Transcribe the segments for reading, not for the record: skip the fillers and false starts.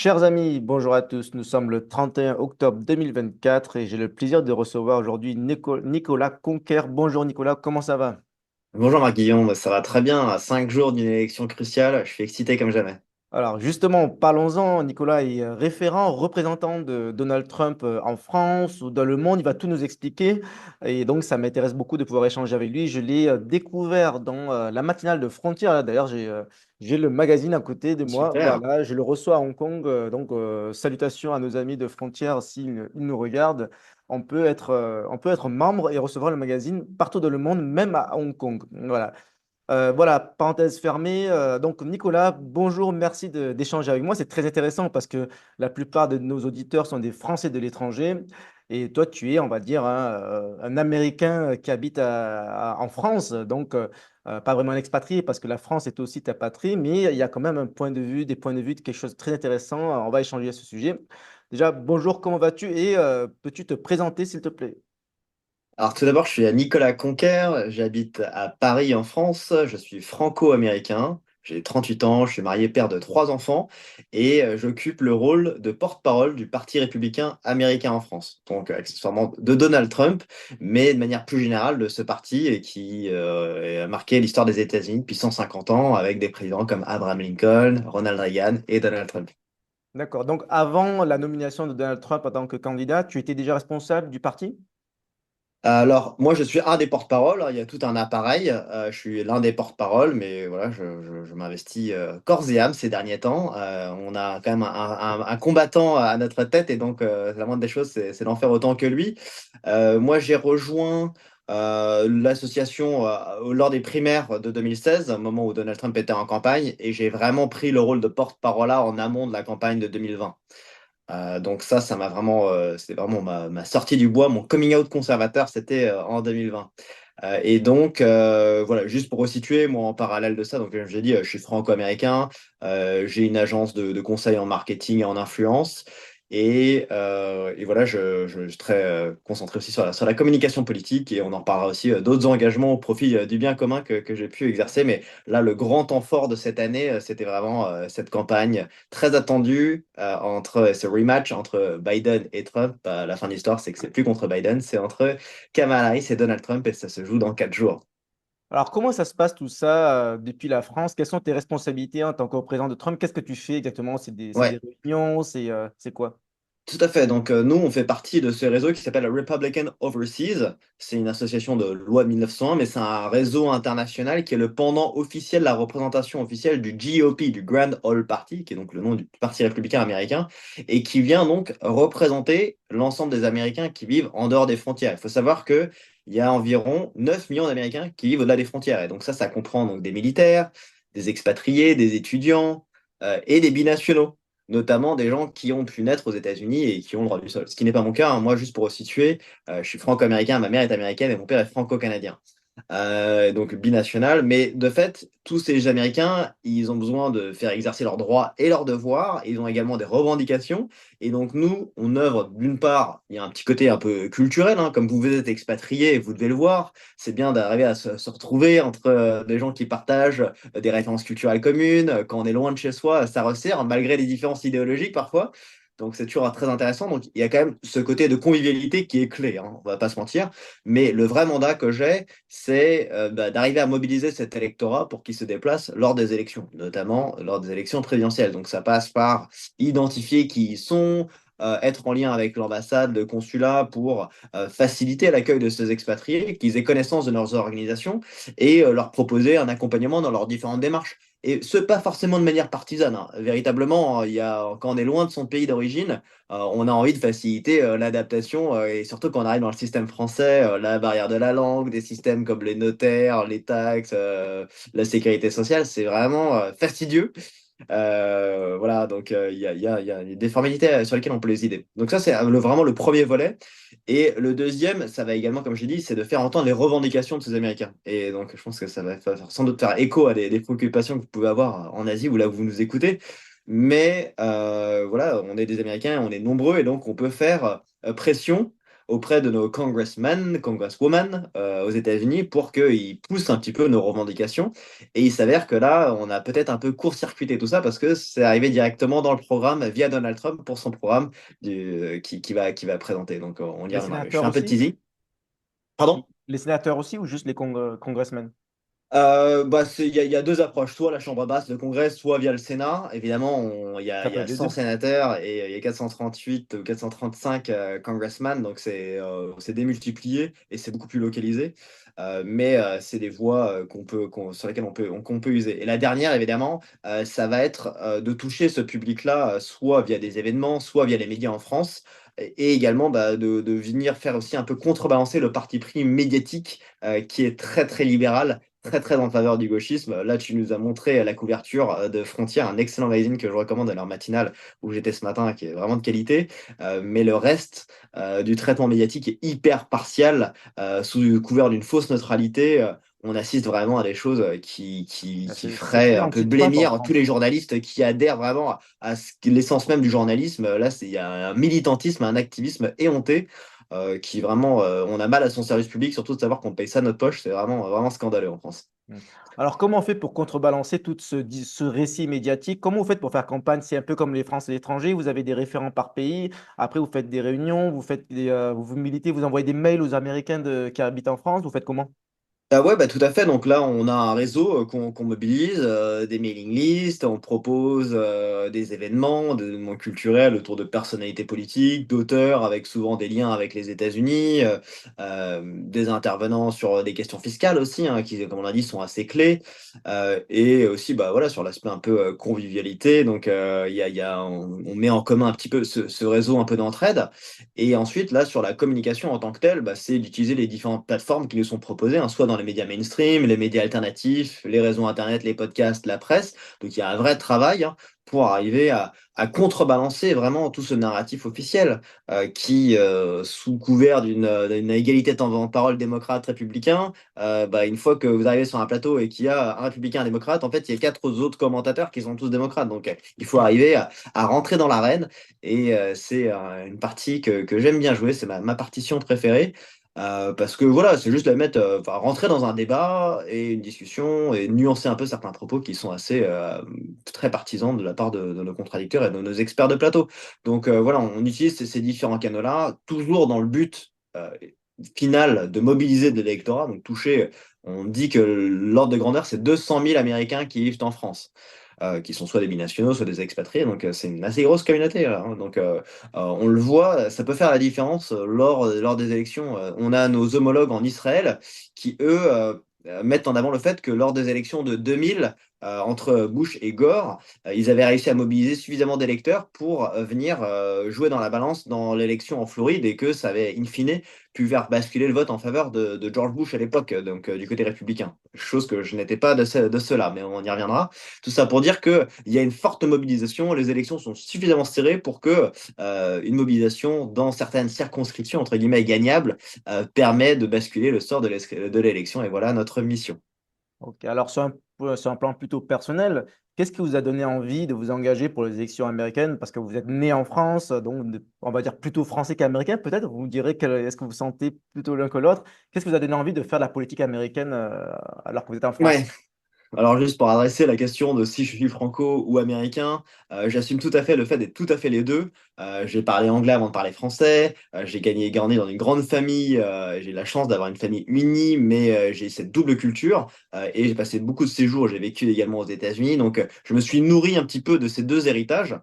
Chers amis, bonjour à tous. Nous sommes le 31 octobre 2024 et j'ai le plaisir de recevoir aujourd'hui Nicolas Conquer. Bonjour Nicolas, comment ça va? Bonjour Marc-Guillaume, ça va très bien. À 5 jours d'une élection cruciale, je suis excité comme jamais. Alors justement, parlons-en. Nicolas est référent, représentant de Donald Trump en France ou dans le monde. Il va tout nous expliquer. Et donc, ça m'intéresse beaucoup de pouvoir échanger avec lui. Je l'ai découvert dans la matinale de Frontières. Là, d'ailleurs, j'ai le magazine à côté de moi. Super. Voilà, je le reçois à Hong Kong. Salutations à nos amis de Frontières s'ils nous regardent. On peut être membre et recevoir le magazine partout dans le monde, même à Hong Kong. Voilà. Voilà, parenthèse fermée. Donc, Nicolas, bonjour, merci d'échanger avec moi. C'est très intéressant parce que la plupart de nos auditeurs sont des Français de l'étranger. Et toi, tu es, on va dire, un Américain qui habite en France. Donc, pas vraiment un expatrié parce que la France est aussi ta patrie. Mais il y a quand même un point de vue, des points de vue de quelque chose de très intéressant. On va échanger à ce sujet. Déjà, bonjour, comment vas-tu? Et peux-tu te présenter, s'il te plaît? Alors tout d'abord, je suis Nicolas Conquer, j'habite à Paris en France, je suis franco-américain, j'ai 38 ans, je suis marié, père de 3 enfants et j'occupe le rôle de porte-parole du Parti républicain américain en France. Donc accessoirement de Donald Trump, mais de manière plus générale de ce parti et qui a marqué l'histoire des États-Unis depuis 150 ans avec des présidents comme Abraham Lincoln, Ronald Reagan et Donald Trump. D'accord. Donc, avant la nomination de Donald Trump en tant que candidat, tu étais déjà responsable du parti? Alors, moi, je suis un des porte-parole, hein. Il y a tout un appareil. Je suis l'un des porte-parole, mais voilà, je m'investis corps et âme ces derniers temps. On a quand même un combattant à notre tête, et donc la moindre des choses, c'est d'en faire autant que lui. Moi, j'ai rejoint l'association lors des primaires de 2016, au moment où Donald Trump était en campagne, et j'ai vraiment pris le rôle de porte-parole là en amont de la campagne de 2020. Donc ça m'a vraiment, c'était vraiment ma sortie du bois, mon coming out conservateur, c'était en 2020. Et donc, voilà, juste pour resituer, moi, en parallèle de ça, donc, comme j'ai dit, je suis franco-américain, j'ai une agence de conseil en marketing et en influence. Et voilà, je suis très concentré aussi sur la communication politique et on en parlera aussi d'autres engagements au profit du bien commun que j'ai pu exercer. Mais là, le grand temps fort de cette année, c'était vraiment cette campagne très attendue entre ce rematch entre Biden et Trump. La fin de l'histoire, c'est que c'est plus contre Biden, c'est entre Kamala Harris et Donald Trump et ça se joue dans 4 jours. Alors, comment ça se passe tout ça depuis la France? Quelles sont tes responsabilités en tant que représentant de Trump? Qu'est-ce que tu fais exactement? C'est des Ouais. réunions? C'est quoi? Tout à fait. Donc, nous, on fait partie de ce réseau qui s'appelle Republican Overseas. C'est une association de loi de 1901, mais c'est un réseau international qui est le pendant officiel, la représentation officielle du GOP, du Grand All Party, qui est donc le nom du Parti républicain américain, et qui vient donc représenter l'ensemble des Américains qui vivent en dehors des frontières. Il faut savoir que il y a environ 9 millions d'Américains qui vivent au-delà des frontières. Et donc ça comprend donc des militaires, des expatriés, des étudiants, et des binationaux, notamment des gens qui ont pu naître aux États-Unis et qui ont le droit du sol. Ce qui n'est pas mon cas, hein. Moi, juste pour resituer, je suis franco-américain, ma mère est américaine et mon père est franco-canadien. Donc binational, mais de fait, tous ces Américains, ils ont besoin de faire exercer leurs droits et leurs devoirs, ils ont également des revendications, et donc nous, on œuvre d'une part, il y a un petit côté un peu culturel, hein, comme vous êtes expatriés, vous devez le voir, c'est bien d'arriver à se retrouver entre des gens qui partagent des références culturelles communes, quand on est loin de chez soi, ça resserre, malgré les différences idéologiques parfois. Donc c'est toujours très intéressant. Donc il y a quand même ce côté de convivialité qui est clé, hein, on va pas se mentir. Mais le vrai mandat que j'ai, c'est d'arriver à mobiliser cet électorat pour qu'il se déplace lors des élections, notamment lors des élections présidentielles. Donc ça passe par identifier qui ils sont, être en lien avec l'ambassade, le consulat pour faciliter l'accueil de ces expatriés, qu'ils aient connaissance de leurs organisations et leur proposer un accompagnement dans leurs différentes démarches. Et ce, pas forcément de manière partisane, hein. Véritablement, quand on est loin de son pays d'origine, on a envie de faciliter l'adaptation et surtout quand on arrive dans le système français, la barrière de la langue, des systèmes comme les notaires, les taxes, la sécurité sociale, c'est vraiment fastidieux. Voilà, donc il y a des formalités sur lesquelles on peut les aider. Donc ça, c'est vraiment le premier volet. Et le deuxième, ça va également, comme je l'ai dit, c'est de faire entendre les revendications de ces Américains. Et donc je pense que ça va sans doute faire écho à des préoccupations que vous pouvez avoir en Asie ou là où vous nous écoutez. Mais voilà, on est des Américains, on est nombreux et donc on peut faire pression auprès de nos congressmen, congresswomen aux États-Unis pour qu'ils poussent un petit peu nos revendications. Et il s'avère que là, on a peut-être un peu court-circuité tout ça parce que c'est arrivé directement dans le programme via Donald Trump pour son programme qui va présenter. Donc, on y Les reviendra. Mais je fais sénateurs un peu de aussi? teasing. Pardon? Les sénateurs aussi ou juste les congressmen? Bah, il y a deux approches, soit la Chambre basse, le Congrès, soit via le Sénat. Évidemment, il y a, Ça il y peut a être les 100 deux. sénateurs et il y a 438 ou 435 congressmen, donc c'est démultiplié et c'est beaucoup plus localisé. Mais c'est des voies sur lesquelles qu'on peut user. Et la dernière, évidemment, ça va être de toucher ce public-là, soit via des événements, soit via les médias en France. Et également bah, de venir faire aussi un peu contrebalancer le parti pris médiatique qui est très très libéral, très très en faveur du gauchisme. Là, tu nous as montré la couverture de Frontières, un excellent magazine que je recommande à leur matinale où j'étais ce matin, qui est vraiment de qualité. Mais le reste du traitement médiatique est hyper partial, sous couvert d'une fausse neutralité. On assiste vraiment à des choses qui C'est feraient très un peu anti-Trump en blêmir tous France. les journalistes qui adhèrent vraiment à l'essence même du journalisme. Là, il y a un militantisme, un activisme éhonté qui vraiment, on a mal à son service public, surtout de savoir qu'on paye ça de notre poche. C'est vraiment, vraiment scandaleux en France. Mmh. Alors, comment on fait pour contrebalancer tout ce récit médiatique? Comment vous faites pour faire campagne? C'est un peu comme les Français à l'étranger, vous avez des référents par pays, après vous faites des réunions, vous militez, vous envoyez des mails aux Américains qui habitent en France, vous faites comment? Ah ouais, bah tout à fait. Donc là, on a un réseau qu'on mobilise, des mailing lists, on propose des événements, des événements culturels autour de personnalités politiques, d'auteurs, avec souvent des liens avec les États-Unis, des intervenants sur des questions fiscales aussi, hein, qui, comme on a dit, sont assez clés, et aussi, bah voilà, sur l'aspect un peu convivialité. Donc, on met en commun un petit peu ce réseau un peu d'entraide. Et ensuite, là, sur la communication en tant que telle, bah, c'est d'utiliser les différentes plateformes qui nous sont proposées, hein, soit dans les médias mainstream, les médias alternatifs, les réseaux Internet, les podcasts, la presse. Donc il y a un vrai travail pour arriver à contrebalancer vraiment tout ce narratif officiel qui, sous couvert d'une égalité de temps en parole démocrate-républicain, bah, une fois que vous arrivez sur un plateau et qu'il y a un républicain, un démocrate, en fait, il y a quatre autres commentateurs qui sont tous démocrates. Donc il faut arriver à rentrer dans l'arène et c'est une partie que j'aime bien jouer, c'est ma partition préférée. Parce que voilà, c'est juste enfin, rentrer dans un débat et une discussion et nuancer un peu certains propos qui sont assez très partisans de la part de nos contradicteurs et de nos experts de plateau. Donc voilà, on utilise ces différents canaux-là, toujours dans le but final de mobiliser de l'électorat, donc toucher, on dit que l'ordre de grandeur, c'est 200 000 Américains qui vivent en France, qui sont soit des binationaux, soit des expatriés. Donc, c'est une assez grosse communauté, là, hein. Donc, on le voit, ça peut faire la différence lors des élections. On a nos homologues en Israël qui, eux, mettent en avant le fait que lors des élections de 2000, entre Bush et Gore, ils avaient réussi à mobiliser suffisamment d'électeurs pour venir jouer dans la balance dans l'élection en Floride et que ça avait, in fine, pu faire basculer le vote en faveur de George Bush à l'époque, donc du côté républicain. Chose que je n'étais pas de cela, mais on y reviendra. Tout ça pour dire qu'il y a une forte mobilisation, les élections sont suffisamment serrées pour que une mobilisation dans certaines circonscriptions, entre guillemets, gagnables, permet de basculer le sort de l'élection. Et voilà notre mission. OK. Alors sur un plan plutôt personnel, qu'est-ce qui vous a donné envie de vous engager pour les élections américaines? Parce que vous êtes né en France, donc on va dire plutôt français qu'américain peut-être? Vous me direz est-ce que vous sentez plutôt l'un que l'autre? Qu'est-ce qui vous a donné envie de faire de la politique américaine, alors que vous êtes en Ouais, France? alors juste pour adresser la question de si je suis franco ou américain, j'assume tout à fait le fait d'être tout à fait les deux. J'ai parlé anglais avant de parler français, j'ai grandi dans une grande famille, j'ai la chance d'avoir une famille unie, mais j'ai cette double culture et j'ai passé beaucoup de séjours, j'ai vécu également aux États-Unis, donc je me suis nourri un petit peu de ces deux héritages.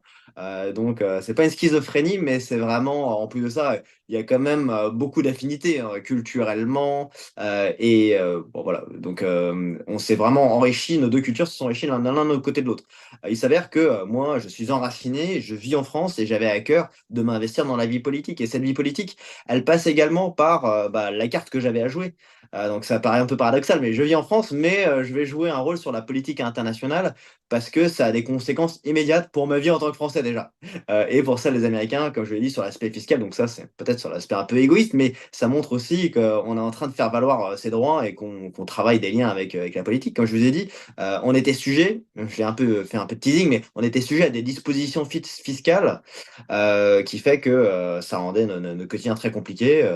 Donc c'est pas une schizophrénie, mais c'est vraiment, en plus de ça, il y a quand même beaucoup d'affinités hein, culturellement, bon, voilà, donc on s'est vraiment enrichi, nos deux cultures se sont enrichies l'un de côté de l'autre. Il s'avère que moi, je suis enraciné, je vis en France et j'avais à cœur de m'investir dans la vie politique. Et cette vie politique, elle passe également par bah, la carte que j'avais à jouer. Donc ça paraît un peu paradoxal, mais je vis en France, mais je vais jouer un rôle sur la politique internationale parce que ça a des conséquences immédiates pour ma vie en tant que Français. Français déjà. Et pour ça, les Américains, comme je l'ai dit, sur l'aspect fiscal, donc ça, c'est peut-être sur l'aspect un peu égoïste, mais ça montre aussi qu'on est en train de faire valoir ses droits et qu'on travaille des liens avec la politique. Comme je vous ai dit, on était sujet, je l'ai un peu fait un peu de teasing, mais on était sujet à des dispositions fiscales qui fait que ça rendait notre quotidien très compliqué,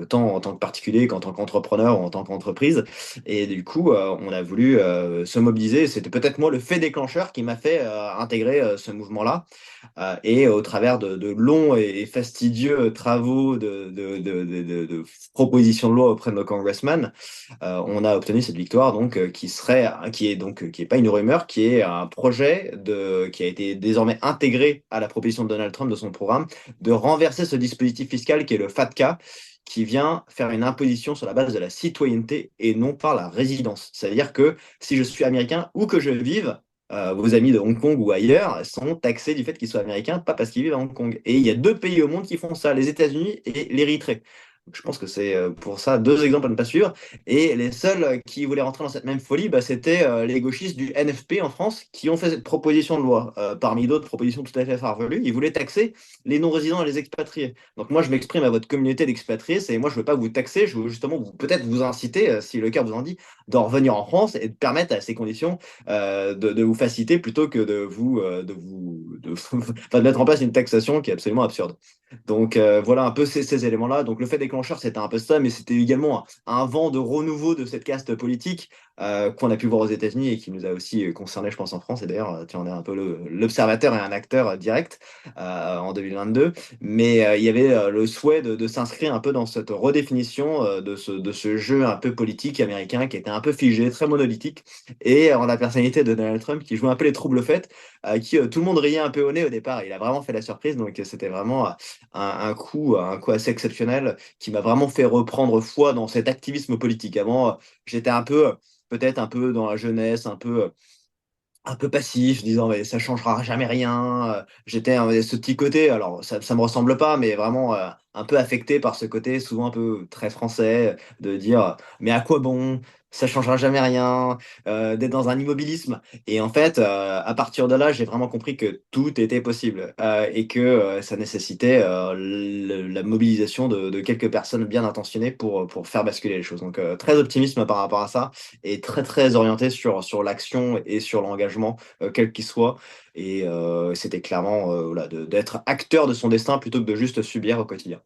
tant en tant que particulier qu'en tant qu'entrepreneur ou en tant qu'entreprise. Et du coup, on a voulu se mobiliser. C'était peut-être moi le fait déclencheur qui m'a fait intégrer ce mouvement-là. Et au travers de longs et fastidieux travaux de propositions de loi auprès de nos congressmen, on a obtenu cette victoire donc qui est pas une rumeur, qui est un projet qui a été désormais intégré à la proposition de Donald Trump de son programme de renverser ce dispositif fiscal qui est le FATCA, qui vient faire une imposition sur la base de la citoyenneté et non par la résidence. C'est-à-dire que si je suis américain, où que je vive, vos amis de Hong Kong ou ailleurs sont taxés du fait qu'ils soient américains, pas parce qu'ils vivent à Hong Kong. Et il y a deux pays au monde qui font ça, les États-Unis et l'Érythrée. Donc, je pense que c'est pour ça deux exemples à ne pas suivre. Et les seuls qui voulaient rentrer dans cette même folie, bah, c'était les gauchistes du NFP en France qui ont fait cette proposition de loi. Parmi d'autres propositions tout à fait farfelues, ils voulaient taxer les non-résidents et les expatriés. Donc moi, je m'exprime à votre communauté d'expatriés, c'est moi, je ne veux pas vous taxer, je veux justement peut-être vous inciter, si le cœur vous en dit, d'en revenir en France et de permettre à ces conditions de vous faciliter plutôt que enfin, de mettre en place une taxation qui est absolument absurde. Donc voilà un peu ces éléments-là. Donc le fait déclencheur, c'était un peu ça, mais c'était également un vent de renouveau de cette caste politique qu'on a pu voir aux États-Unis et qui nous a aussi concerné, je pense, en France. Et d'ailleurs, tu en es un peu l'observateur et un acteur direct en 2022. Mais il y avait le souhait de s'inscrire un peu dans cette redéfinition de ce jeu un peu politique américain qui était un peu figé, très monolithique, et en la personnalité de Donald Trump qui jouait un peu les troubles faits, qui tout le monde riait un peu au nez au départ. Il a vraiment fait la surprise, donc c'était vraiment un coup assez exceptionnel qui m'a vraiment fait reprendre foi dans cet activisme politique. Avant, j'étais un peu, peut-être un peu dans la jeunesse, un peu passif, disant mais ça changera jamais rien. J'étais ce petit côté, alors ça me ressemble pas, mais vraiment un peu affecté par ce côté, souvent un peu très français, de dire mais à quoi bon? Ça changera jamais rien, d'être dans un immobilisme. Et en fait, à partir de là, j'ai vraiment compris que tout était possible et que ça nécessitait la mobilisation de quelques personnes bien intentionnées pour faire basculer les choses. Donc, très optimisme par rapport à ça et très très orienté sur l'action et sur l'engagement, quel qu'il soit. Et c'était clairement voilà, d'être acteur de son destin plutôt que de juste subir au quotidien.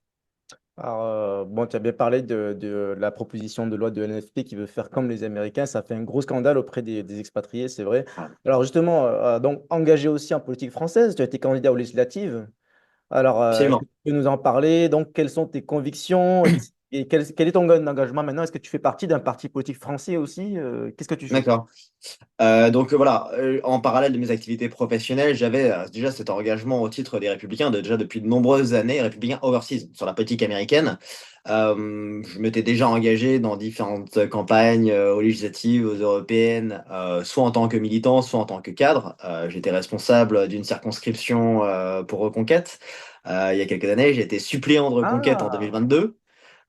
Alors, bon, tu as bien parlé de la proposition de loi de l'NFP qui veut faire comme les Américains. Ça fait un gros scandale auprès des expatriés, c'est vrai. Ah, Alors, justement, donc engagé aussi en politique française, tu as été candidat aux législatives. Alors, est-ce que absolument. tu peux nous en parler? Donc, quelles sont tes convictions et quel est ton engagement maintenant? Est-ce que tu fais partie d'un parti politique français aussi? Qu'est-ce que tu fais? D'accord. Donc voilà, en parallèle de mes activités professionnelles, j'avais déjà cet engagement au titre des Républicains, déjà depuis de nombreuses années, Républicains Overseas, sur la politique américaine. Je m'étais déjà engagé dans différentes campagnes, aux législatives, aux européennes, soit en tant que militant, soit en tant que cadre. J'étais responsable d'une circonscription pour Reconquête. Il y a quelques années, j'ai été suppléant de Reconquête en Ah, 2022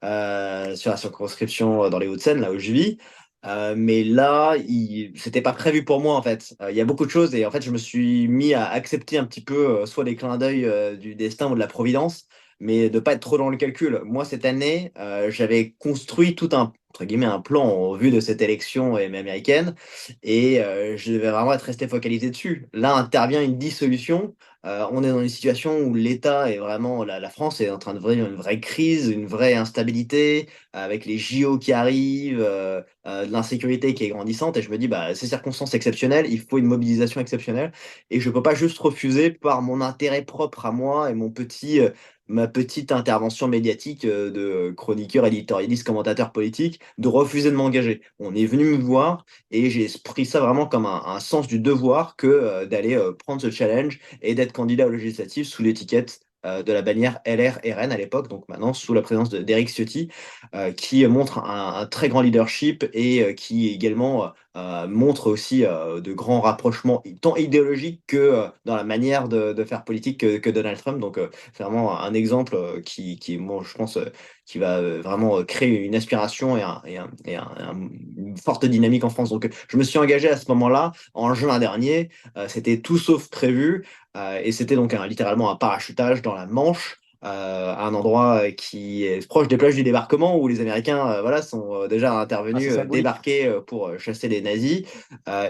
sur la circonscription dans les Hauts-de-Seine, là où je vis. Mais là, c'était pas prévu pour moi en fait. Il y a beaucoup de choses et en fait, je me suis mis à accepter un petit peu soit les clins d'œil du destin ou de la providence, mais de pas être trop dans le calcul. Moi, cette année, j'avais construit tout un entre guillemets un plan en vue de cette élection américaine et je devais vraiment être resté focalisé dessus. Là intervient une dissolution. On est dans une situation où l'État est vraiment, la France est en train de vivre une vraie crise, une vraie instabilité, avec les JO qui arrivent, de l'insécurité qui est grandissante. Et je me dis, bah, ces circonstances exceptionnelles, il faut une mobilisation exceptionnelle. Et je ne peux pas juste refuser par mon intérêt propre à moi et ma petite intervention médiatique de chroniqueur, éditorialiste, commentateur politique, de refuser de m'engager. On est venu me voir et j'ai pris ça vraiment comme un sens du devoir que d'aller prendre ce challenge et d'être candidat aux législatives sous l'étiquette de la bannière LR-RN à l'époque, donc maintenant sous la présence d'Éric Ciotti, qui montre un très grand leadership et qui également montre aussi de grands rapprochements, tant idéologiques que dans la manière de faire politique que Donald Trump. Donc, c'est vraiment un exemple moi, je pense, qui va vraiment créer une aspiration une forte dynamique en France. Donc, je me suis engagé à ce moment-là, en juin dernier. C'était tout sauf prévu. Et c'était donc littéralement un parachutage dans la Manche, à un endroit qui est proche des plages du débarquement où les Américains voilà, sont déjà Ah, c'est intervenus, symbolique. débarqués pour chasser les nazis,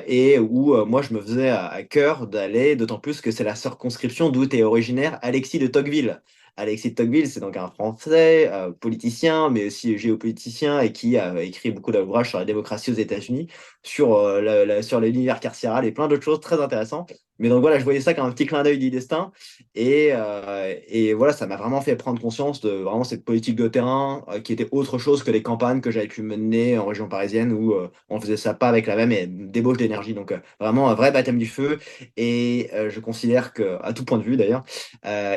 et où moi je me faisais à cœur d'aller, d'autant plus que c'est la circonscription d'où est originaire Alexis de Tocqueville. Alexis de Tocqueville, c'est donc un Français, politicien, mais aussi géopoliticien, et qui a écrit beaucoup d'ouvrages sur la démocratie aux États-Unis, sur, sur l'univers carcéral et plein d'autres choses très intéressantes. Mais donc voilà, je voyais ça comme un petit clin d'œil du destin. Et voilà, ça m'a vraiment fait prendre conscience de vraiment cette politique de terrain qui était autre chose que les campagnes que j'avais pu mener en région parisienne où on faisait ça pas avec la même débauche d'énergie. Donc vraiment un vrai baptême du feu. Et je considère que, à tout point de vue d'ailleurs,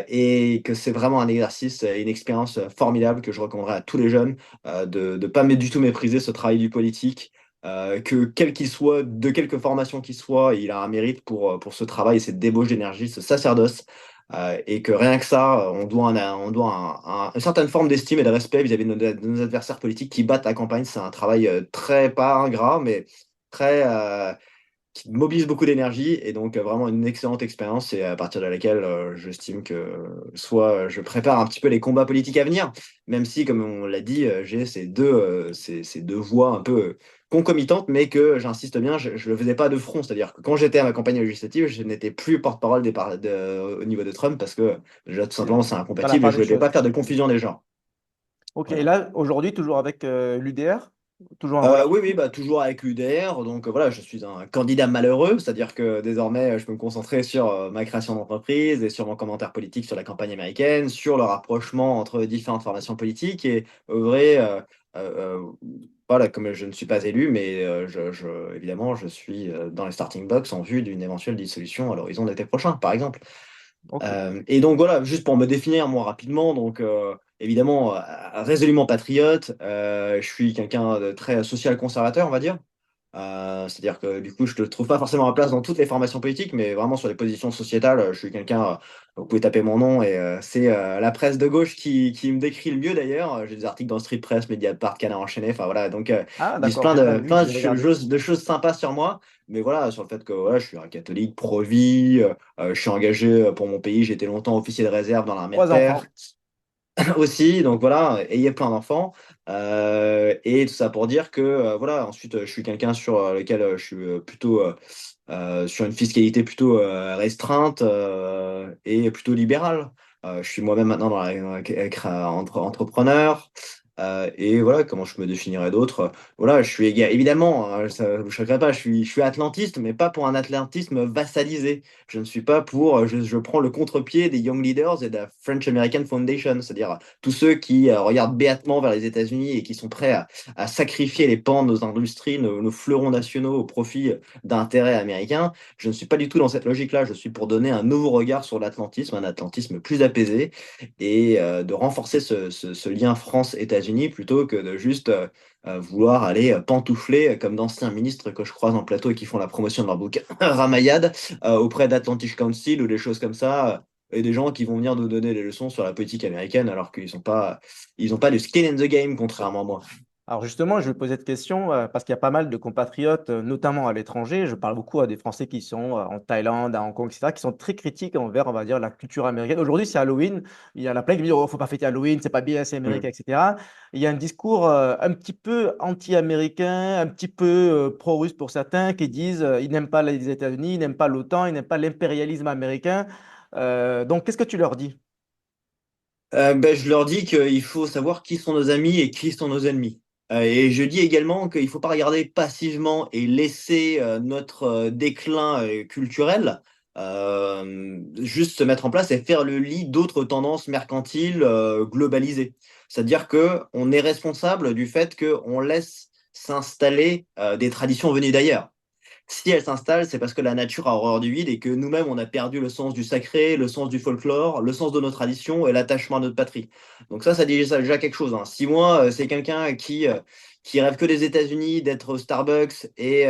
et que c'est vraiment un exercice et une expérience formidable que je recommanderais à tous les jeunes de ne pas du tout mépriser ce travail du politique. Que quel qu'il soit, de quelque formation qu'il soit, il a un mérite pour ce travail et cette débauche d'énergie, ce sacerdoce. Et que rien que ça, on doit une certaine forme d'estime et de respect vis-à-vis de nos adversaires politiques qui battent la campagne. C'est un travail très, pas ingrat, mais très, qui mobilise beaucoup d'énergie et donc vraiment une excellente expérience et à partir de laquelle j'estime que soit je prépare un petit peu les combats politiques à venir, même si, comme on l'a dit, j'ai ces deux voies un peu concomitantes, mais que j'insiste bien, je ne le faisais pas de front. C'est-à-dire que quand j'étais à ma campagne législative, je n'étais plus porte-parole au niveau de Trump parce que déjà tout simplement c'est Dans la incompatible et part je des ne voulais pas choses. faire de confusion des genres. Ok, et Voilà. là, aujourd'hui, toujours avec l'UDR, toujours en relation. Oui, oui, bah, toujours avec l'UDR. Donc voilà, je suis un candidat malheureux, c'est-à-dire que désormais, je peux me concentrer sur ma création d'entreprise et sur mon commentaire politique sur la campagne américaine, sur le rapprochement entre différentes formations politiques et œuvrer, voilà, comme je ne suis pas élu, mais évidemment, je suis dans les starting blocks en vue d'une éventuelle dissolution à l'horizon de l'été prochain, par exemple. Ok. Et donc voilà, juste pour me définir moi rapidement, donc évidemment résolument patriote, je suis quelqu'un de très social conservateur, on va dire. C'est-à-dire que du coup, je ne trouve pas forcément ma place dans toutes les formations politiques, mais vraiment sur les positions sociétales, je suis quelqu'un, vous pouvez taper mon nom, et c'est la presse de gauche qui me décrit le mieux d'ailleurs. J'ai des articles dans Street Press, Mediapart, Canard enchaîné, enfin voilà, donc Ah, ils disent d'accord, j'ai pas vu, plein je vais regarder. de choses sympas sur moi, mais voilà, sur le fait que voilà, je suis un catholique pro-vie, je suis engagé pour mon pays, j'ai été longtemps officier de réserve dans l'armée de Trois terre enfants. aussi, donc voilà, ayez plein d'enfants. Et tout ça pour dire que, voilà, ensuite, je suis quelqu'un sur lequel je suis plutôt sur une fiscalité plutôt restreinte et plutôt libérale. Je suis moi-même maintenant entrepreneur. Et voilà, comment je me définirais d'autres. Voilà, je suis évidemment, ça vous choquerait pas, je suis atlantiste, mais pas pour un atlantisme vassalisé. Je ne suis pas pour, je prends le contre-pied des Young Leaders et de la French American Foundation, c'est-à-dire tous ceux qui regardent béatement vers les États-Unis et qui sont prêts à sacrifier les pans de nos industries, nos fleurons nationaux au profit d'intérêts américains. Je ne suis pas du tout dans cette logique-là. Je suis pour donner un nouveau regard sur l'atlantisme, un atlantisme plus apaisé et de renforcer ce lien France-États-Unis plutôt que de juste vouloir aller pantoufler comme d'anciens ministres que je croise en plateau et qui font la promotion de leur bouquin Ramayad auprès d'Atlantic Council ou des choses comme ça. Et des gens qui vont venir nous donner des leçons sur la politique américaine alors ils ont pas de skin in the game, contrairement à moi. Alors justement, je vais poser cette question parce qu'il y a pas mal de compatriotes, notamment à l'étranger. Je parle beaucoup à des Français qui sont en Thaïlande, à Hong Kong, etc., qui sont très critiques envers, on va dire, la culture américaine. Aujourd'hui, c'est Halloween. Il y en a plein qui me disent, oh, faut pas fêter Halloween, c'est pas bien, c'est Mm. américain, etc. Il y a un discours un petit peu anti-américain, un petit peu pro-russe pour certains, qui disent ils n'aiment pas les États-Unis, ils n'aiment pas l'OTAN, ils n'aiment pas l'impérialisme américain. Donc, qu'est-ce que tu leur dis? Ben, je leur dis qu'il faut savoir qui sont nos amis et qui sont nos ennemis. Et je dis également qu'il ne faut pas regarder passivement et laisser notre déclin culturel juste se mettre en place et faire le lit d'autres tendances mercantiles globalisées. C'est-à-dire qu'on est responsable du fait qu'on laisse s'installer des traditions venues d'ailleurs. Si elle s'installe, c'est parce que la nature a horreur du vide et que nous-mêmes, on a perdu le sens du sacré, le sens du folklore, le sens de nos traditions et l'attachement à notre patrie. Donc ça dit déjà quelque chose, hein. Si moi, c'est quelqu'un qui rêve que des États-Unis, d'être au Starbucks et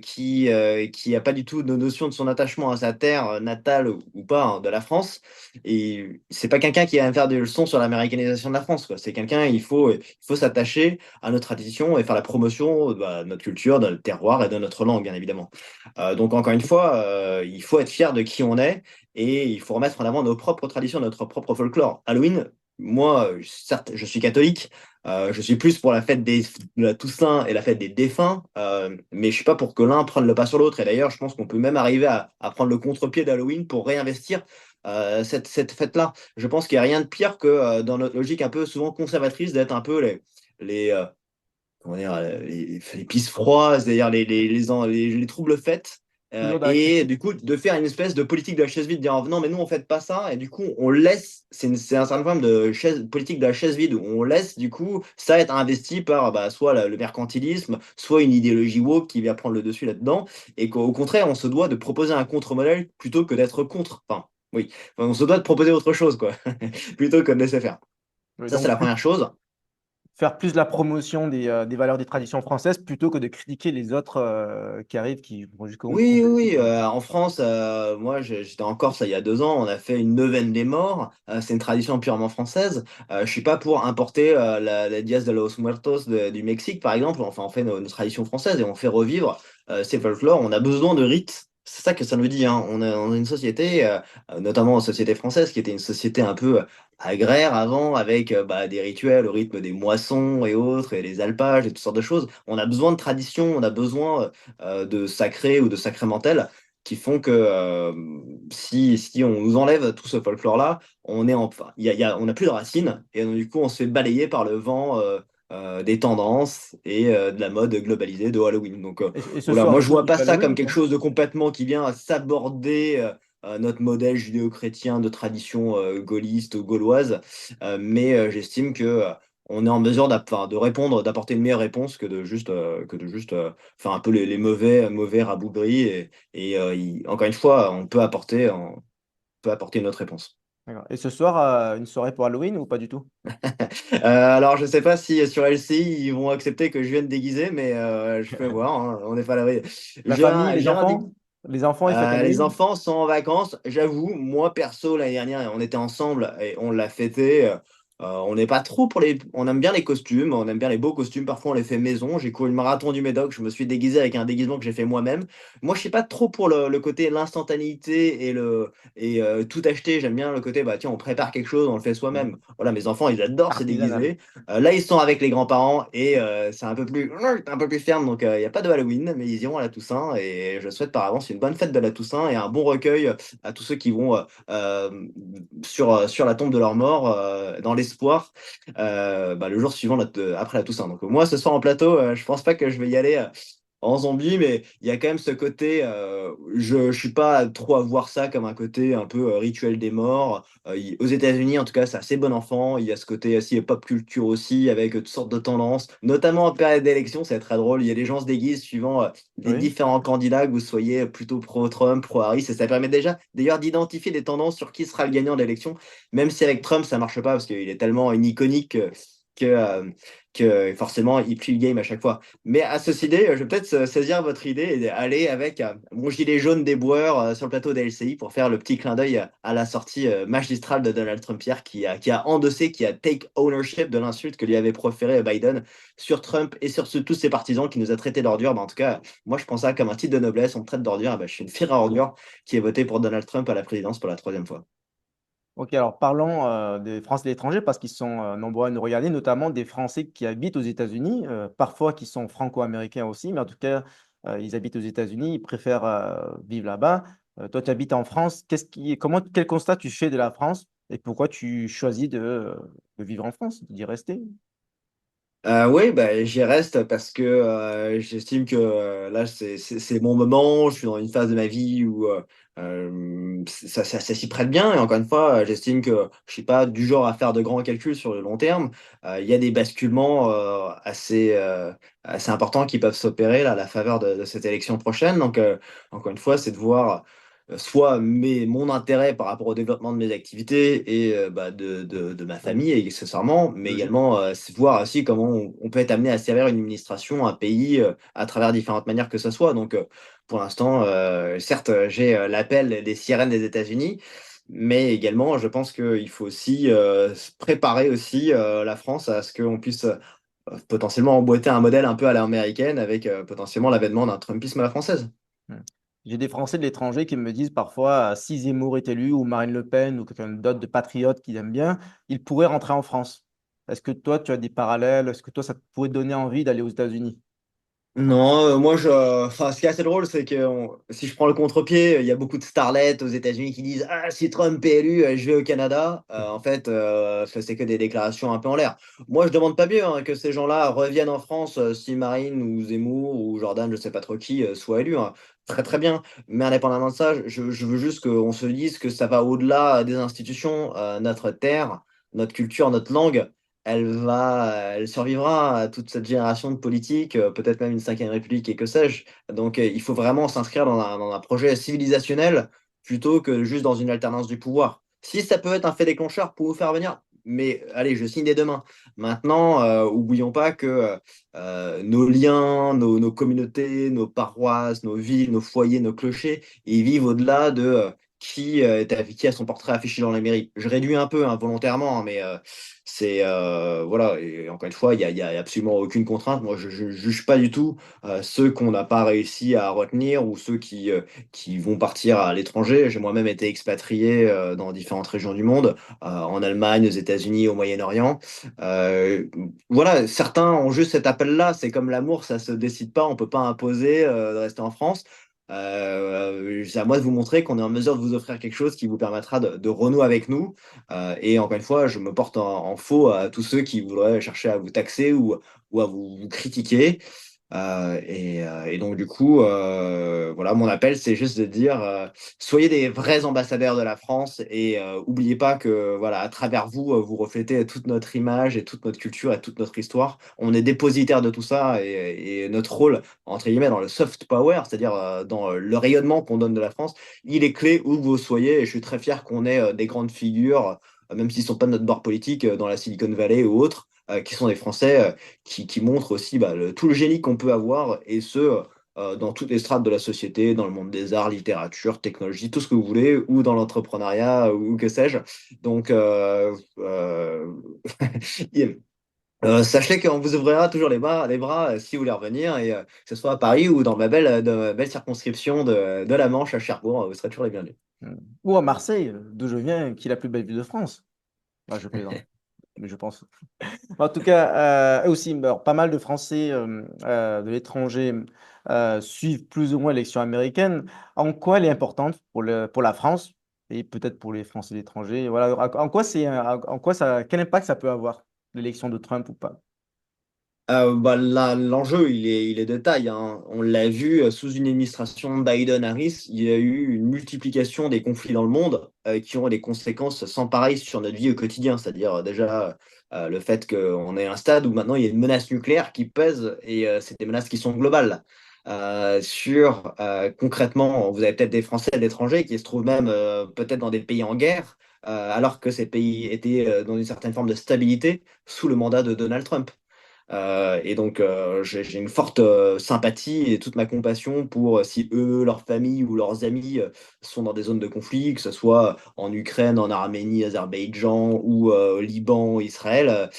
qui a pas du tout de notion de son attachement à sa terre natale ou pas, hein, de la France. Et c'est pas quelqu'un qui va me faire des leçons sur l'américanisation de la France, quoi. C'est quelqu'un, il faut s'attacher à nos traditions et faire la promotion bah, de notre culture, de notre terroir et de notre langue, bien évidemment. Donc encore une fois, il faut être fier de qui on est et il faut remettre en avant nos propres traditions, notre propre folklore. Halloween, moi, certes, je suis catholique, je suis plus pour la fête de la Toussaint et la fête des défunts, mais je suis pas pour que l'un prenne le pas sur l'autre. Et d'ailleurs, je pense qu'on peut même arriver à prendre le contre-pied d'Halloween pour réinvestir cette fête-là. Je pense qu'il n'y a rien de pire que dans notre logique un peu souvent conservatrice d'être un peu les, comment dire, les pisses froides, c'est-à-dire les troubles faits. Toujours dans la Et critique. du coup, de faire une espèce de politique de la chaise vide, de dire non, mais nous, on ne fait pas ça. Et du coup, on laisse, c'est un certain forme de politique de la chaise vide où on laisse, du coup, ça être investi par bah, soit le mercantilisme, soit une idéologie woke qui vient prendre le dessus là-dedans. Et qu'au contraire, on se doit de proposer un contre-modèle plutôt que d'être contre. Enfin, oui, enfin, on se doit de proposer autre chose, quoi, plutôt que de laisser faire. Oui, Ça, c'est donc la première chose. faire plus la promotion des valeurs des traditions françaises plutôt que de critiquer les autres qui arrivent, qui vont jusqu'au Oui, complètement. oui, en France, moi j'étais en Corse il y a 2 ans, on a fait une neuvaine des morts, c'est une tradition purement française. Je suis pas pour importer la Diaz de los Muertos du Mexique par exemple, enfin on fait nos traditions françaises et on fait revivre ces folklores, on a besoin de rites, c'est ça que ça nous dit, hein. On a une société, notamment une société française qui était une société un peu agraire avant, avec bah, des rituels au rythme des moissons et autres, et les alpages et toutes sortes de choses. On a besoin de tradition, on a besoin de sacré ou de sacramentel qui font que si on nous enlève tout ce folklore-là, enfin, on n'a plus de racines et donc, du coup on se fait balayer par le vent des tendances et de la mode globalisée de Halloween. Donc Et ce voilà, soir, moi du je coup, vois tu pas fais ça Halloween comme ou quelque pas? chose de complètement qui vient s'aborder notre modèle judéo-chrétien de tradition gaulliste ou gauloise, mais j'estime que on est en mesure enfin, de répondre, d'apporter une meilleure réponse que de juste faire un peu les mauvais rabougris. Encore une fois, on peut apporter une autre réponse. D'accord. Et ce soir, une soirée pour Halloween ou pas du tout? Alors, je sais pas si sur LCI, ils vont accepter que je vienne déguisé, mais je vais voir, hein, on n'est pas à l'abri. La famille, les J'ai un enfants? Les enfants, ils fêtent Les Halloween? enfants sont en vacances. J'avoue, moi perso, l'année dernière, on était ensemble et on l'a fêté. On n'est pas trop pour les. On aime bien les costumes, on aime bien les beaux costumes. Parfois, on les fait maison. J'ai couru le marathon du Médoc. Je me suis déguisé avec un déguisement que j'ai fait moi-même. Moi, je suis pas trop pour le côté l'instantanéité et tout acheter. J'aime bien le côté bah tiens, on prépare quelque chose, on le fait Oui. soi-même. Voilà, mes enfants, ils adorent se Artisanal. déguiser. Là, ils sont avec les grands-parents et c'est un peu plus ferme. Donc, il n'y a pas de Halloween, mais ils iront à la Toussaint. Et je souhaite par avance une bonne fête de la Toussaint et un bon recueil à tous ceux qui vont sur la tombe de leur mort dans l'espoir bah, le jour suivant après la Toussaint. Donc, moi, ce soir en plateau, je pense pas que je vais y aller en zombie, mais il y a quand même ce côté, je suis pas trop à voir ça comme un côté un peu rituel des morts. Aux États-Unis, en tout cas, c'est assez bon enfant. Il y a ce côté aussi pop culture aussi, avec toutes sortes de tendances, notamment en période d'élection, c'est très drôle. Il y a des gens se déguisent suivant les Oui. différents candidats, que vous soyez plutôt pro-Trump, pro-Harris, et ça permet déjà d'ailleurs d'identifier des tendances sur qui sera le gagnant de l'élection, même si avec Trump, ça marche pas, parce qu'il est tellement une iconique que, euh, que forcément, il plie le game à chaque fois. Mais à ceci dit, je vais peut-être saisir votre idée et aller avec mon gilet jaune des boueurs sur le plateau d'LCI pour faire le petit clin d'œil à la sortie magistrale de Donald Trump hier qui a endossé, qui a take ownership de l'insulte que lui avait proféré Biden sur Trump et sur tous ses partisans qui nous a traités d'ordures. En tout cas, moi je pense ça comme un titre de noblesse. On me traite d'ordure, je suis une fière ordure qui est voté pour Donald Trump à la présidence pour la troisième fois. OK, alors parlons, des Français de l'étranger parce qu'ils sont, nombreux à nous regarder, notamment des Français qui habitent aux États-Unis, parfois qui sont franco-américains aussi, mais en tout cas, ils habitent aux États-Unis, ils préfèrent, vivre là-bas. Toi, tu habites en France. Quel constat tu fais de la France et pourquoi tu choisis de vivre en France, d'y rester? Oui, bah, j'y reste parce que j'estime que là, c'est mon moment. Je suis dans une phase de ma vie où ça s'y prête bien. Et encore une fois, j'estime que je suis pas du genre à faire de grands calculs sur le long terme. Il y a des basculements assez importants qui peuvent s'opérer là, à la faveur de cette élection prochaine. Donc, encore une fois, c'est de voir. soit mon intérêt par rapport au développement de mes activités et de ma Oui, famille, accessoirement, mais logique. également voir aussi comment on peut être amené à servir une administration, un pays, à travers différentes manières que ce soit. Donc, pour l'instant, certes, j'ai l'appel des sirènes des États-Unis, mais également, je pense qu'il faut aussi se préparer aussi la France à ce qu'on puisse potentiellement emboîter un modèle un peu à l'américaine avec potentiellement l'avènement d'un Trumpisme à la française. Mmh. J'ai des Français de l'étranger qui me disent parfois, si Zemmour est élu ou Marine Le Pen ou quelqu'un d'autre de patriote qu'ils aiment bien, ils pourraient rentrer en France. Est-ce que toi, tu as des parallèles? Est-ce que toi, ça te pourrait te donner envie d'aller aux États-Unis? Non, enfin, ce qui est assez drôle, c'est que si je prends le contre-pied, il y a beaucoup de starlets aux États-Unis qui disent ah, si Trump est élu, je vais au Canada. En fait, ça, c'est que des déclarations un peu en l'air. Moi, je demande pas mieux hein, que ces gens-là reviennent en France si Marine ou Zemmour ou Jordan, je sais pas trop qui, soit élu. Hein. Très très bien. Mais indépendamment de ça, je veux juste qu'on se dise que ça va au-delà des institutions. Notre terre, notre culture, notre langue elle survivra à toute cette génération de politiques, peut-être même une cinquième république et que sais-je. Donc, il faut vraiment s'inscrire dans un projet civilisationnel plutôt que juste dans une alternance du pouvoir. Si ça peut être un fait déclencheur pour vous faire venir, mais allez, je signe dès demain. Maintenant, oublions pas que nos liens, nos communautés, nos paroisses, nos villes, nos foyers, nos clochers, ils vivent au-delà de qui a son portrait affiché dans les mairies. Je réduis un peu hein, volontairement, hein, mais c'est voilà, et encore une fois, il y a absolument aucune contrainte. Moi, je ne juge pas du tout ceux qu'on n'a pas réussi à retenir ou ceux qui vont partir à l'étranger. J'ai moi-même été expatrié dans différentes régions du monde, en Allemagne, aux États-Unis, au Moyen-Orient. Euh, voilà, certains ont juste cet appel-là. C'est comme l'amour, ça se décide pas. On peut pas imposer de rester en France. C'est à moi de vous montrer qu'on est en mesure de vous offrir quelque chose qui vous permettra de renouer avec nous. Et encore une fois, je me porte en faux à tous ceux qui voudraient chercher à vous taxer ou à vous critiquer. Et donc, du coup, voilà, mon appel, c'est juste de dire, soyez des vrais ambassadeurs de la France et oubliez pas que, voilà, à travers vous, vous reflétez toute notre image et toute notre culture et toute notre histoire. On est dépositaire de tout ça et notre rôle, entre guillemets, dans le soft power, c'est-à-dire dans le rayonnement qu'on donne de la France, il est clé où que vous soyez. Et je suis très fier qu'on ait des grandes figures, même s'ils ne sont pas de notre bord politique, dans la Silicon Valley ou autres, qui sont des Français qui montre aussi tout le génie qu'on peut avoir, et ce, dans toutes les strates de la société, dans le monde des arts, littérature, technologie, tout ce que vous voulez, ou dans l'entrepreneuriat, ou que sais-je. Donc, sachez qu'on vous ouvrira toujours les bras si vous voulez revenir, et que ce soit à Paris ou dans ma belle circonscription de la Manche à Cherbourg, vous serez toujours les bienvenus. Mmh. Ou à Marseille, d'où je viens, qui est la plus belle ville de France. Moi, je plaisante, mais je pense. En tout cas, et aussi, alors, pas mal de Français de l'étranger suivent plus ou moins l'élection américaine. En quoi elle est importante pour la France et peut-être pour les Français de l'étranger? Voilà, en quoi en quoi ça, quel impact ça peut avoir, l'élection de Trump ou pas? Là, l'enjeu, il est de taille. Hein. On l'a vu sous une administration Biden-Harris, il y a eu une multiplication des conflits dans le monde qui ont des conséquences sans pareil sur notre vie au quotidien. C'est-à-dire déjà le fait qu'on est à un stade où maintenant il y a une menace nucléaire qui pèse et c'est des menaces qui sont globales. Concrètement, vous avez peut-être des Français à l'étranger qui se trouvent même peut-être dans des pays en guerre, alors que ces pays étaient dans une certaine forme de stabilité sous le mandat de Donald Trump. Et donc, j'ai une forte sympathie et toute ma compassion pour si eux, leurs familles ou leurs amis sont dans des zones de conflit, que ce soit en Ukraine, en Arménie, Azerbaïdjan ou au Liban, Israël.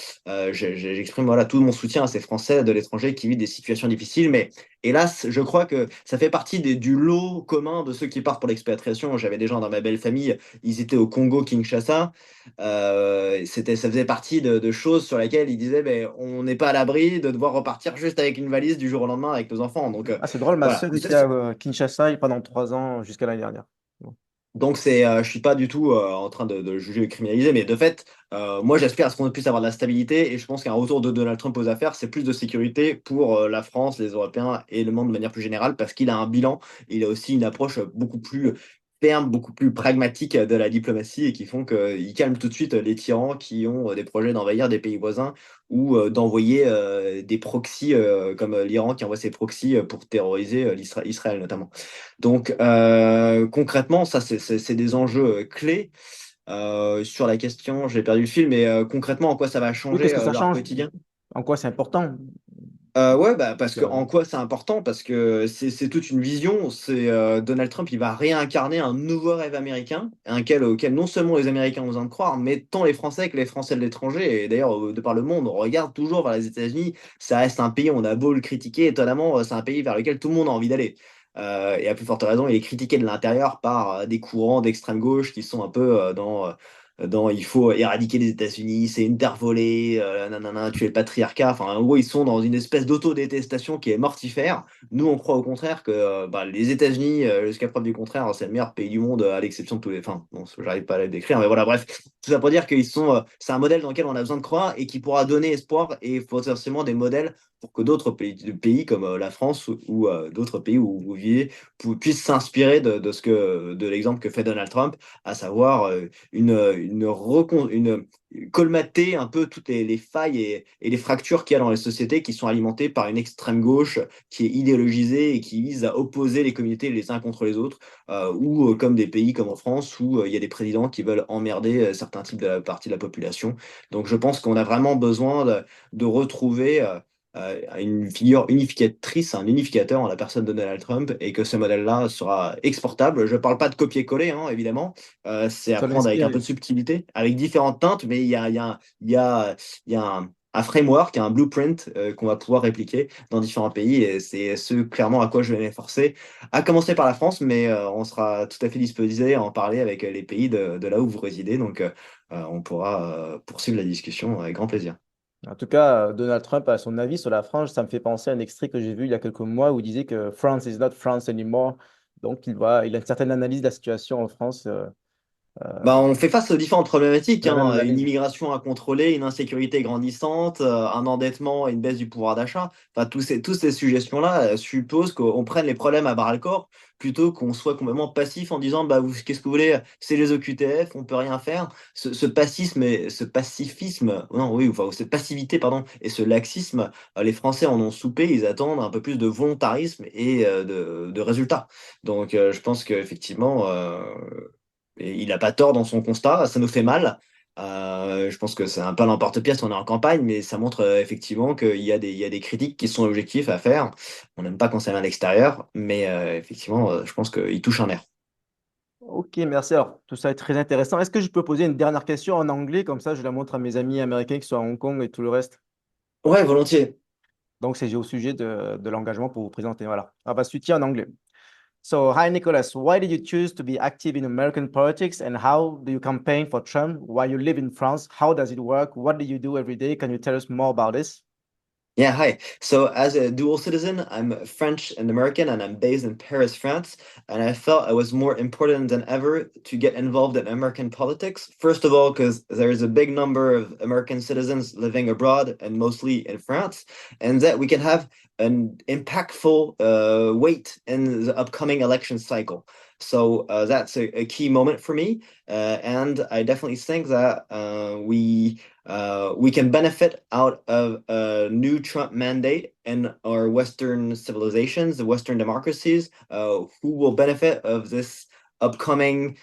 J'exprime voilà, tout mon soutien à ces Français de l'étranger qui vivent des situations difficiles. Mais hélas, je crois que ça fait partie du lot commun de ceux qui partent pour l'expatriation. J'avais des gens dans ma belle famille, ils étaient au Congo, Kinshasa. Ça faisait partie de choses sur lesquelles il disait ben, on n'est pas à l'abri de devoir repartir juste avec une valise du jour au lendemain avec nos enfants. Donc Ah, c'est drôle, ma voilà. sœur était à Kinshasa pendant 3 ans jusqu'à l'année dernière. Bon. Donc je suis pas du tout en train de juger et criminaliser, mais de fait, moi j'aspire à ce qu'on puisse avoir de la stabilité et je pense qu'un retour de Donald Trump aux affaires, c'est plus de sécurité pour la France, les Européens et le monde de manière plus générale parce qu'il a un bilan, il a aussi une approche beaucoup plus fermes, beaucoup plus pragmatiques de la diplomatie et qui font qu'ils calment tout de suite les tyrans qui ont des projets d'envahir des pays voisins ou d'envoyer des proxys comme l'Iran qui envoie ses proxys pour terroriser Israël notamment. Donc concrètement, ça c'est des enjeux clés. Sur la question, j'ai perdu le fil, mais concrètement, en quoi ça va Oui, changer qu'est-ce que ça leur change? quotidien? En quoi c'est important? Ouais, bah, parce que Euh, en quoi c'est important? Parce que c'est toute une vision. C'est Donald Trump, il va réincarner un nouveau rêve américain, auquel non seulement les Américains ont besoin de croire, mais tant les Français que les Français de l'étranger, et d'ailleurs de par le monde, on regarde toujours vers les États-Unis. Ça reste un pays, on a beau le critiquer, étonnamment, c'est un pays vers lequel tout le monde a envie d'aller. Et à plus forte raison, il est critiqué de l'intérieur par des courants d'extrême gauche qui sont un peu dans il faut éradiquer les États-Unis, c'est une terre volée, nanana, tuer le patriarcat. Enfin, en gros, ils sont dans une espèce d'autodétestation qui est mortifère. Nous, on croit au contraire que bah, les États-Unis, jusqu'à preuve du contraire, c'est le meilleur pays du monde, à l'exception de tous les. Enfin, bon, j'arrive pas à le décrire, mais voilà, bref. Tout ça pour dire qu'ils sont. C'est un modèle dans lequel on a besoin de croire et qui pourra donner espoir et potentiellement des modèles pour que d'autres pays comme la France ou d'autres pays où vous vivez puissent s'inspirer de l'exemple que fait Donald Trump, à savoir une colmater un peu toutes les failles et les fractures qu'il y a dans les sociétés qui sont alimentées par une extrême gauche qui est idéologisée et qui vise à opposer les communautés les uns contre les autres, ou comme des pays comme en France où il y a des présidents qui veulent emmerder certains types de la partie de la population. Donc je pense qu'on a vraiment besoin de retrouver une figure unificatrice, un unificateur en la personne de Donald Trump, et que ce modèle-là sera exportable. Je ne parle pas de copier-coller, hein, évidemment. C'est Ça apprendre avec un peu l'inspire. de subtilité, avec différentes teintes, mais il y a un framework, un blueprint qu'on va pouvoir répliquer dans différents pays, et c'est ce clairement à quoi je vais m'efforcer, à commencer par la France, mais on sera tout à fait disposé à en parler avec les pays de là où vous résidez, donc on pourra poursuivre la discussion avec grand plaisir. En tout cas, Donald Trump a son avis sur la France. Ça me fait penser à un extrait que j'ai vu il y a quelques mois où il disait que France is not France anymore. Donc, il a une certaine analyse de la situation en France. Bah, on fait face aux différentes problématiques, La même hein, une analyse. immigration incontrôlée, une insécurité grandissante, un endettement et une baisse du pouvoir d'achat. Enfin, tous ces suggestions-là supposent qu'on prenne les problèmes à bras-le-corps plutôt qu'on soit complètement passif en disant bah, qu'est-ce que vous voulez, c'est les OQTF, on peut rien faire. Ce passisme et ce pacifisme, non, oui, enfin, cette passivité, pardon, et ce laxisme, les Français en ont soupé, ils attendent un peu plus de volontarisme et de résultats. Donc, je pense qu'effectivement, et il n'a pas tort dans son constat, ça nous fait mal. Je pense que c'est un peu l'emporte-pièce, on est en campagne, mais ça montre effectivement il y a des critiques qui sont objectives à faire. On n'aime pas quand ça vient à l'extérieur, mais effectivement, je pense qu'il touche un nerf. Ok, merci. Alors, tout ça est très intéressant. Est-ce que je peux poser une dernière question en anglais? Comme ça, je la montre à mes amis américains qui sont à Hong Kong et tout le reste. Ouais, volontiers. Donc, c'est au sujet de l'engagement pour vous présenter. Voilà. On va switcher en anglais. So, hi Nicholas, why did you choose to be active in American politics and how do you campaign for Trump while you live in France? How does it work? What do you do every day? Can you tell us more about this? Yeah, hi. So, as a dual citizen, I'm French and American, and I'm based in Paris, France. And I felt it was more important than ever to get involved in American politics. First of all, because there is a big number of American citizens living abroad and mostly in France, and that we can have an impactful weight in the upcoming election cycle. So, that's a key moment for me. And I definitely think that we can benefit out of a new Trump mandate in our Western civilizations, the Western democracies, who will benefit of this upcoming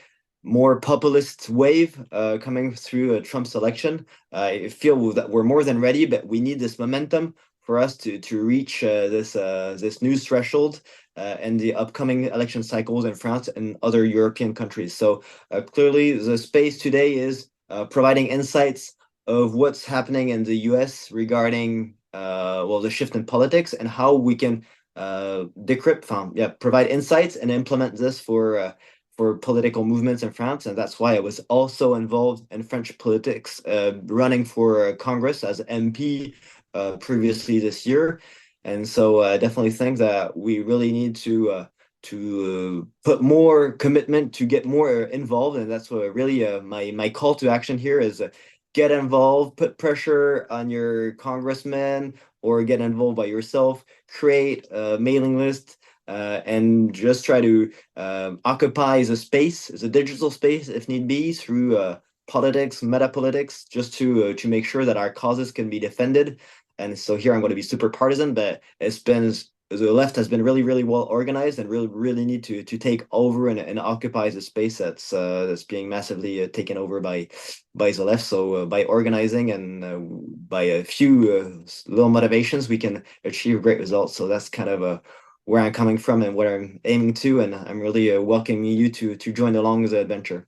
more populist wave coming through Trump's election. I feel that we're more than ready, but we need this momentum for us to reach this news threshold in the upcoming election cycles in France and other European countries. So clearly, the space today is providing insights of what's happening in the US regarding well the shift in politics and how we can provide insights and implement this for political movements in France. And that's why I was also involved in French politics, running for Congress as MP previously this year. And so I definitely think that we really need to put more commitment to get more involved, and that's what really my call to action here is get involved, put pressure on your congressman, or get involved by yourself, create a mailing list, and just try to occupy the space, the digital space, if need be, through politics, meta politics, just to make sure that our causes can be defended. And so here I'm going to be super partisan, but it's been the left has been really, really well organized and really, really need to take over and occupy the space that's being massively taken over by the left. So by organizing and by a few little motivations, we can achieve great results. So that's kind of where I'm coming from and what I'm aiming to, and I'm really welcoming you to join along the adventure.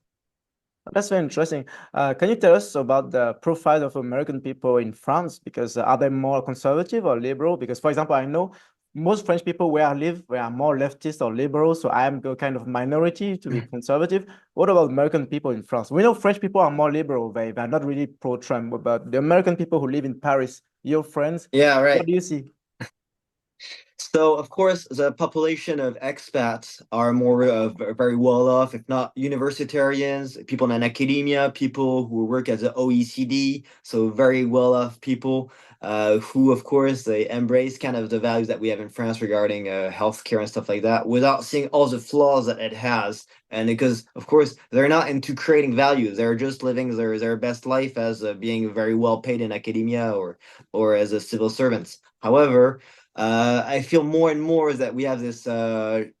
That's very interesting. Can you tell us about the profile of American people in France? Because are they more conservative or liberal? Because, for example, I know most French people where I live, we are more leftist or liberal, so I am a kind of minority to be conservative. What about American people in France? We know French people are more liberal, they're not really pro-Trump, but the American people who live in Paris, your friends, Yeah, what right. do you see? So, of course, the population of expats are more very well off, if not universitarians, people in academia, people who work as an OECD, so very well off people who, of course, they embrace kind of the values that we have in France regarding healthcare and stuff like that without seeing all the flaws that it has. And because, of course, they're not into creating value, they're just living their best life as being very well paid in academia or as a civil servants. However, I feel more and more that we have this shy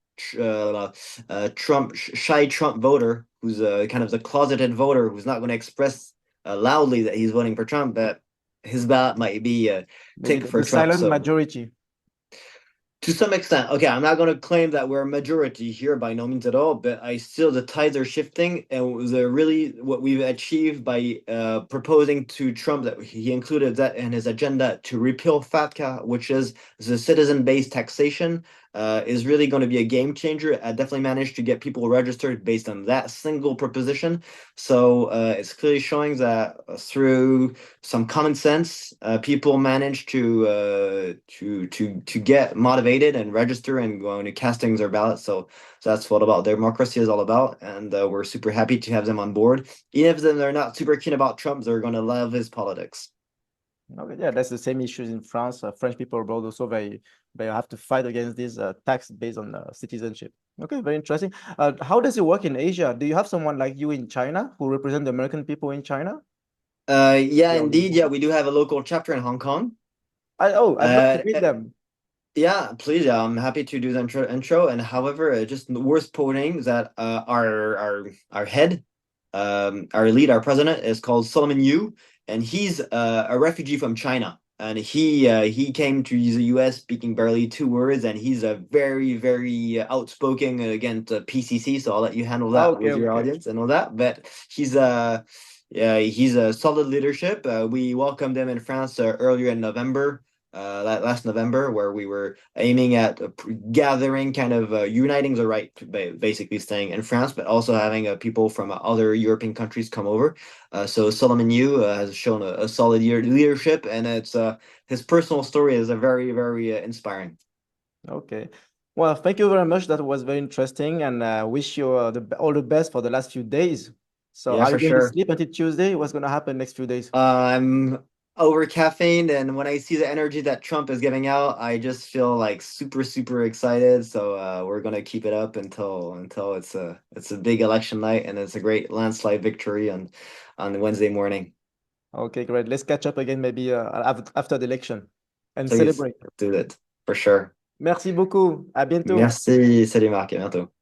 Trump voter who's kind of the closeted voter who's not going to express loudly that he's voting for Trump, but his ballot might be a Maybe tick the for Trump. silent So majority. to some extent, okay, I'm not going to claim that we're a majority here by no means at all, but I still the tides are shifting, and the really what we've achieved by proposing to Trump that he included that in his agenda to repeal FATCA, which is the citizen-based taxation, is really going to be a game changer. I definitely managed to get people registered based on that single proposition, so it's clearly showing that through some common sense, people manage to get motivated and register and go into casting their ballots. So that's what about democracy is all about, and we're super happy to have them on board. Even if they're not super keen about Trump, they're gonna love his politics. Okay, yeah, that's the same issues in France. French people abroad also they have to fight against this tax based on citizenship. Okay, very interesting. How does it work in Asia? Do you have someone like you in China who represent the American people in China? Yeah, Yeah, indeed. Yeah, we do have a local chapter in Hong Kong. I'd love to Uh, meet them. Yeah, please. Yeah, I'm happy to do the intro. And however, just worth quoting that our head, our lead, our president is called Solomon Yu, and he's a refugee from China. And he came to the U.S. speaking barely two words, and he's a very, very outspoken against PCC. So I'll let you handle that Okay, with your okay. audience and all that. But yeah, he's a solid leadership. We welcomed him in France earlier in November last November, where we were aiming at gathering, kind of uniting the right, to basically staying in France, but also having people from other European countries come over. So Solomon Yu has shown a solid year leadership, and it's his personal story is a very, very inspiring. Okay. Well, thank you very much. That was very interesting, and wish you all the best for the last few days. So, Yeah, are you for going to sure. sleep until Tuesday? What's going to happen next few days? I'm over caffeined, and when I see the energy that Trump is giving out, I just feel like super, super excited. So we're gonna keep it up until it's a big election night and it's a great landslide victory on Wednesday morning. Okay, great. Let's catch up again maybe after the election and Please celebrate. do it for sure. Merci beaucoup. À bientôt. Merci, salut Marc, à bientôt.